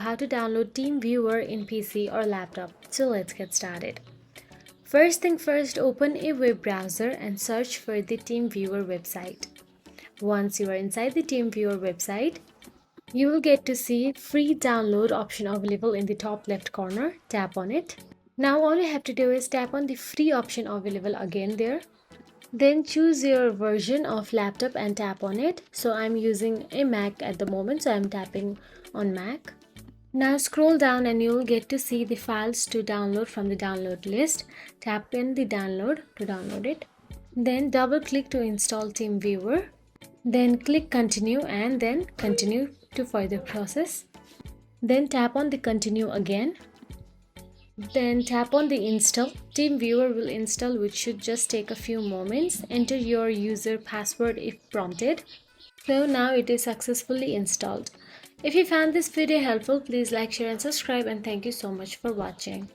how to download Teamviewer in PC or laptop. So let's get started. First thing first, open a web browser and search for the Teamviewer website. Once you are inside the Teamviewer website, you will get to see free download option available in the top left corner. Tap on it. Now all you have to do is tap on the free option available again there. Then choose your version of laptop and tap on it. So I'm using a Mac at the moment, so I'm tapping on Mac. Now scroll down and you'll get to see the files to download from the download list. Tap in the download to download it. Then double click to install Teamviewer. Then click continue and then continue to further process. Then tap on the continue again. Then tap on the install. Teamviewer will install, which should just take a few moments. Enter your user password if prompted. So now it is successfully installed. If you found this video helpful, please like, share and subscribe, and thank you so much for watching.